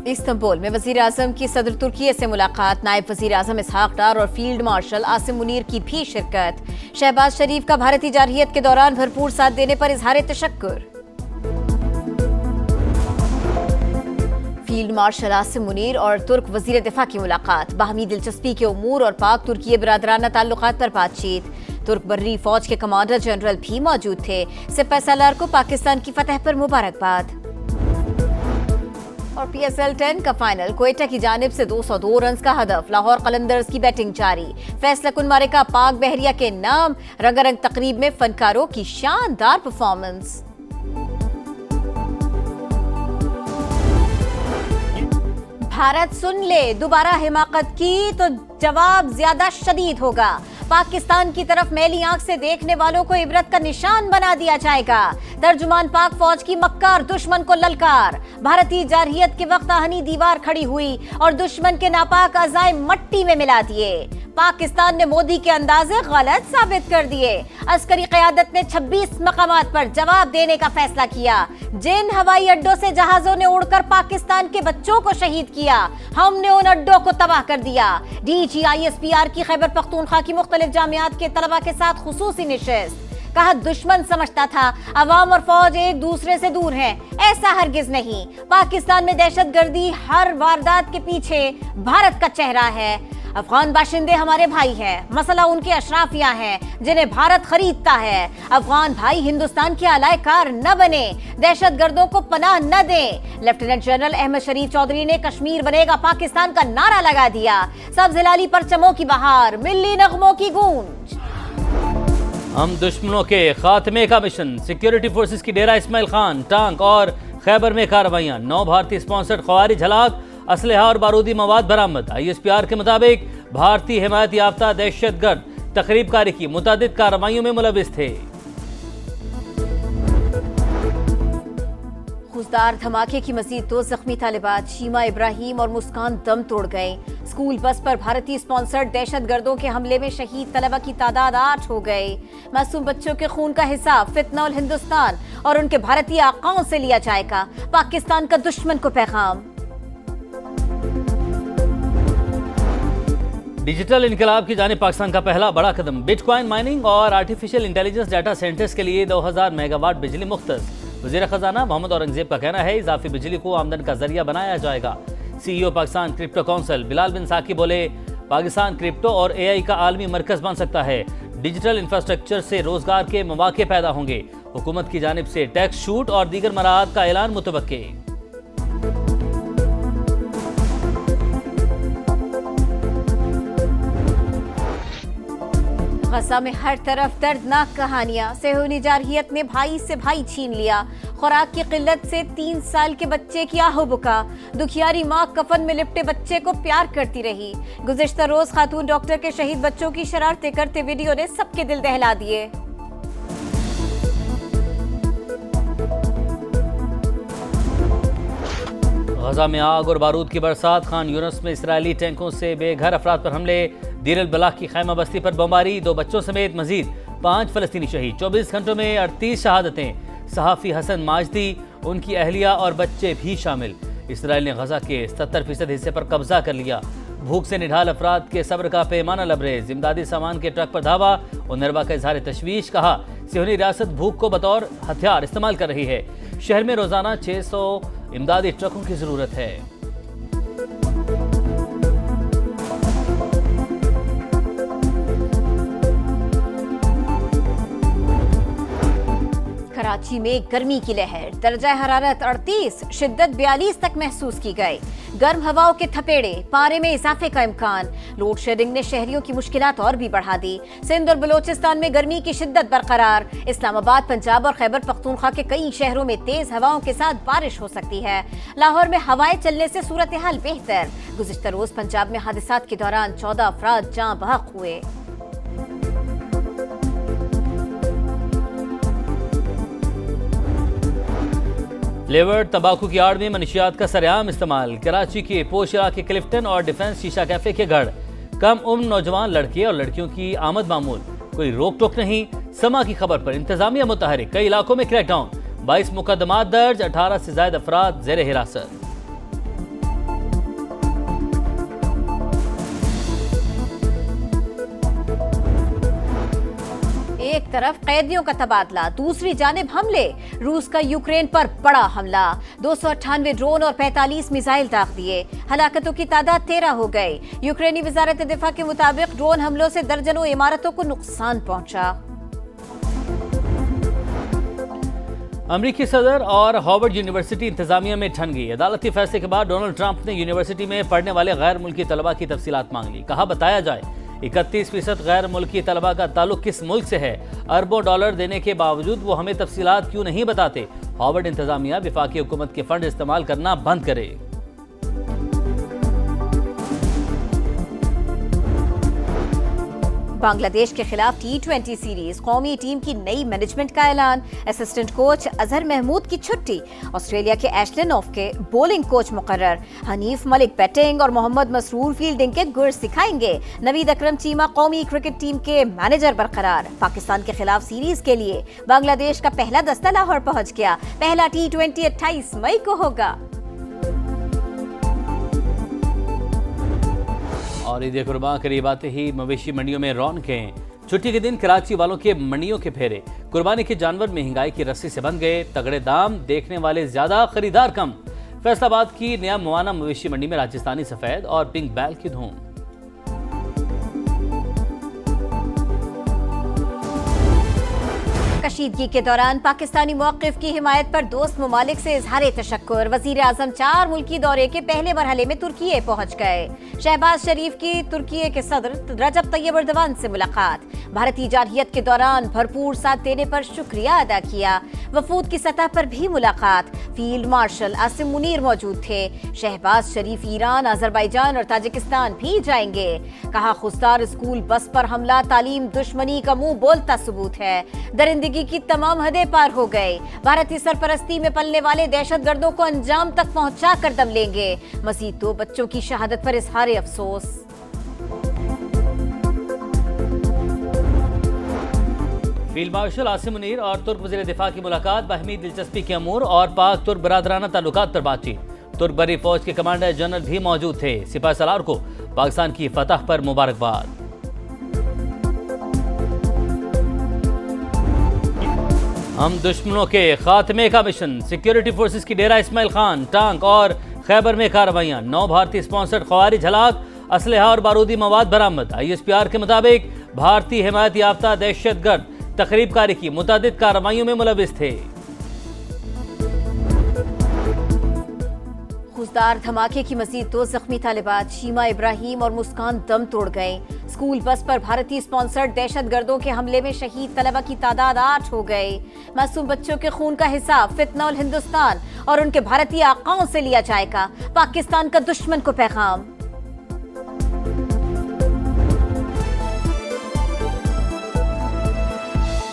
Istanbul में वजीर आजम की सदर तुर्की से मुलाकात, नायब वजीर आजम इसहाक डार और फील्ड मार्शल आसिम मुनीर की भी शिरकत। शहबाज शरीफ का भारतीय जारहियत के दौरान भरपूर साथ देने पर इजहार तशक्कुर। फील्ड मार्शल आसिम मुनीर और तुर्क वजीर दिफा की मुलाकात, बाहमी दिलचस्पी के उमूर और पाक तुर्की बरादराना ताल्लुकात पर बातचीत। तुर्क बर्री फौज के कमांडर जनरल भी मौजूद थे। सिपह सालार को पाकिस्तान की फतह पर मुबारकबाद। और PSL 10 का फाइनल, क्वेटा की जानिब से 202 रन का हदफ, लाहौर कलंदर्स की बैटिंग जारी। फैसला कुन मारेगा पाक बहरिया के नाम, रंगारंग तकरीब में फनकारों की शानदार परफॉर्मेंस। भारत सुन ले, दोबारा हिमाकत की तो जवाब ज्यादा शदीद होगा। पाकिस्तान की तरफ मैली आंख से देखने वालों को इबरत का निशान बना दिया जाएगा। तर्जुमान पाक फौज की मक्कार, दुश्मन को ललकार। भारतीय जारहियत के वक्त आहनी दीवार खड़ी हुई और दुश्मन के नापाक अज़ाए मट्टी में मिला दिए। पाकिस्तान ने मोदी के अंदाजे गलत साबित कर दिए। अस्करी क़यादत ने 26 मकामात पर जवाब देने का फैसला किया। जिन हवाई अड्डों से जहाजों ने उड़कर पाकिस्तान के बच्चों को शहीद किया, हमने उन अड्डों को तबाह कर दिया। DG ISPR की खैबर पख्तूनख्वा की मुख्तलिफ जामियात के तलबा के साथ खुसूसी निशिस्त। कहा, दुश्मन समझता था अवाम और फौज एक दूसरे से दूर हैं, ऐसा हरगिज नहीं। पाकिस्तान में दहशतगर्दी हर वारदात के पीछे भारत का चेहरा है। अफगान बाशिंदे हमारे भाई हैं, मसला उनके अशराफिया हैं जिन्हें भारत खरीदता है। अफगान भाई हिंदुस्तान के अलायकार न बने, दहशतगर्दों को पनाह न दें। लेफ्टिनेंट जनरल अहमद शरीफ चौधरी ने कश्मीर बनेगा पाकिस्तान का नारा लगा दिया। सब्ज हिलाली परचमों की बहार, मिल्ली नगमों की गूंज। हम दुश्मनों के खात्मे का मिशन, सिक्योरिटी फोर्सेस की डेरा इस्माइल खान, टांक और खैबर में कार्रवाइयां। 9 भारतीय स्पॉन्सर्ड ख्वारिज हलाक, असलहा और बारूदी मवाद बरामद। ISPR के मुताबिक भारतीय हिमायत याफ्ता दहशतगर्द तकरीबकारी की मुतादिद कार्रवाइयों में मुलविस थे। खुशदार धमाके की मजीद 2 जख्मी तालिबात, शीमा इब्राहिम और मुस्कान दम तोड़ गए। स्कूल बस पर भारतीय स्पॉन्सर्ड दहशतगर्दों के हमले में शहीद तलबा की तादाद 8 हो गए। मासूम बच्चों के खून का हिसाब फितनौल हिंदुस्तान और उनके भारतीय आकाओं से लिया जाएगा। पाकिस्तान का दुश्मन को पैगाम। डिजिटल इनकलाब की जानिब पाकिस्तान का पहला बड़ा कदम, बिटकॉइन माइनिंग और आर्टिफिशियल इंटेलिजेंस डाटा सेंटर्स के लिए 2000 मेगावाट बिजली मुख्तस। वज़ीर खजाना मोहम्मद औरंगजेब का कहना है इजाफी बिजली को आमदन का जरिया बनाया जाएगा। CEO Pakistan crypto council Bilal bin Saqib बोले, पाकिस्तान क्रिप्टो और AI का आलमी मरकज बन सकता है। डिजिटल इंफ्रास्ट्रक्चर से रोजगार के मौके पैदा होंगे। हुकूमत की जानिब से टैक्स छूट और दीगर मराहत का ऐलान मुतवक्के। गजा में हर तरफ दर्दनाक कहानियां। सेहूनी जारहियत ने भाई से भाई छीन लिया। खुराक की किल्लत से 3 साल के बच्चे की आहो-बुका। दुखियारी माँ कफन में लिपटे बच्चे को प्यार करती रही। गुज़िश्ता रोज खातून डॉक्टर के शहीद बच्चों की शरारतें करते वीडियो ने सबके दिल दहला दिए। गजा में आग और बारूद की बरसात, खान यूनिस में इसराइली टैंकों से बेघर अफराद पर हमले। दीर अल बलाग की खैमा बस्ती पर बमबारी, 2 बच्चों समेत मजीद 5 फलस्तीनी शहीद। 24 घंटों में 38 शहादतें। सहाफ़ी हसन माजदी, उनकी अहलिया और बच्चे भी शामिल। इसराइल ने गजा के 70% हिस्से पर कब्जा कर लिया। भूख से निढाल अफराद के सब्र का पैमाना लबरेज। इमदादी सामान के ट्रक पर धावा। उनरवा का इजहार तशवीश, कहा सिहोनी रियासत भूख को बतौर हथियार इस्तेमाल कर रही है। शहर में रोजाना 600 इमदादी ट्रकों की जरूरत है। कराची में गर्मी की लहर, दर्जा हरारत 38, शिद्दत 42 तक महसूस की गई। गर्म हवाओं के थपेड़े, पारे में इजाफे का इम्कान। लोड शेडिंग ने शहरियों की मुश्किलात और भी बढ़ा दी। सिंध और बलोचिस्तान में गर्मी की शिद्दत बरकरार। इस्लामाबाद, पंजाब और खैबर पख्तूनख्वा के कई शहरों में तेज हवाओं के साथ बारिश हो सकती है। लाहौर में हवाएं चलने से सूरत हाल बेहतर। गुज़िश्ता रोज पंजाब में हादसात के दौरान 14 अफराद जाँ बहक हुए। फ्लेवर्ड तंबाकू की आड़ में मनशियात का सरेआम इस्तेमाल। कराची के पोश इलाके क्लिफ्टन और डिफेंस शीशा कैफे के गढ़। कम उम्र नौजवान लड़के और लड़कियों की आमद मामूल, कोई रोक टोक नहीं। समा की खबर पर इंतजामिया मुतहरिक, कई इलाकों में क्रैकडाउन। 22 मुकदमात दर्ज, 18 से ज्यादा अफराद जेर हिरासत। एक तरफ कैदियों का तबादला, दूसरी जानिब हमले। रूस का यूक्रेन पर बड़ा हमला, 298 ड्रोन और 45 मिसाइल दाग दिए। हलाकतों की तादाद 13 हो गई। यूक्रेनी वजारत दिफा के मुताबिक ड्रोन हमलों से दर्जनों इमारतों को नुकसान पहुंचा। अमरीकी सदर और हार्वर्ड यूनिवर्सिटी इंतजामिया में ठन गई। अदालती फैसले के बाद डोनाल्ड ट्रंप ने यूनिवर्सिटी में पढ़ने वाले गैर मुल्की तलबा की तफसीलात मांग ली। कहा बताया जाए 31% गैर मुल्की तलबा का ताल्लुक किस मुल्क से है। अरबों डॉलर देने के बावजूद वो हमें तफसीलात क्यों नहीं बताते। हार्वर्ड इंतजामिया विफाकी हुकूमत के फंड इस्तेमाल करना बंद करे। बांग्लादेश के खिलाफ T20 सीरीज, कौमी टीम की नई मैनेजमेंट का ऐलान। असिस्टेंट कोच अजहर महमूद की छुट्टी। ऑस्ट्रेलिया के एशले नॉफ के बॉलिंग कोच मुकर्रर। हनीफ मलिक बैटिंग और मोहम्मद मसरूर फील्डिंग के गुर सिखाएंगे। नवीद अकरम चीमा कौमी क्रिकेट टीम के मैनेजर बरकरार। पाकिस्तान के खिलाफ सीरीज के लिए बांग्लादेश का पहला दस्ता लाहौर पहुंच गया। पहला T20 28 मई को होगा। और ईद कुर्बान करीब आते ही मवेशी मंडियों में रौनकें। छुट्टी के दिन कराची वालों के मंडियों के फेरे। कुर्बानी के जानवर महंगाई की रस्सी से बंध गए। तगड़े दाम, देखने वाले ज्यादा, खरीदार कम। फैसलाबाद की नया मुआना मवेशी मंडी में राजस्थानी सफेद और पिंक बैल की धूम। कशीदगी के दौरान पाकिस्तानी मौक़िफ़ की हिमायत पर दोस्त ममालिक से इजहार तशक्कुर। वज़ीर आज़म 4 मुल्की दौरे के पहले मरहले में तुर्की पहुंच गए। शहबाज शरीफ की तुर्की के सदर रजब तैयब एर्दोगान से मुलाकात। भारतीय जारहियत के दौरान भरपूर साथ देने पर शुक्रिया अदा किया। वफूद की सतह पर भी मुलाकात। फील्ड मार्शल आसिम मुनीर मौजूद थे। शहबाज शरीफ ईरान, अजरबैजान और ताजिकिस्तान भी जाएंगे। कहा खुशदार स्कूल बस पर हमला तालीम दुश्मनी का मुंह बोलता सबूत है। दरिंदगी की तमाम हदें पार हो गए। भारतीय सरपरस्ती में पलने वाले दहशतगर्दों को अंजाम तक पहुंचा कर दम लेंगे। मजीद 2 बच्चों की शहादत पर इजहार अफसोस। फील्ड मार्शल आसिम मुनीर और तुर्क वज़ीर दिफा की मुलाकात। बाहमी दिलचस्पी के अमूर और पाक तुर्क बरादराना ताल्लुकात पर बातचीत। तुर्क बरी फौज के कमांडर जनरल भी मौजूद थे। सिपाही सालार को पाकिस्तान की फतह पर मुबारकबाद। हम दुश्मनों के खात्मे का मिशन। सिक्योरिटी फोर्सेस की डेरा इस्माइल खान, टांक और खैबर में कार्रवाइयां। 9 भारतीय स्पॉन्सर्ड ख्वारिज हलाक। असलहा और बारूदी मवाद बरामद। ISPR के मुताबिक भारतीय हिमायत याफ्ता दहशतगर्द तकरीबकारी की मुतअद्दिद कार्रवाइयों में मुलविस थे। खुशदार धमाके की मजीद 2 जख्मी तालिबात। शीमा इब्राहिम और मुस्कान दम तोड़ गए। स्कूल बस पर भारतीय स्पॉन्सर्ड दहशतगर्दों के हमले में शहीद तलबा की तादाद 8 हो गई। मासूम बच्चों के खून का हिसाब फितनौल हिंदुस्तान और उनके भारतीय आकाओं से लिया जाएगा। पाकिस्तान का दुश्मन को पैगाम।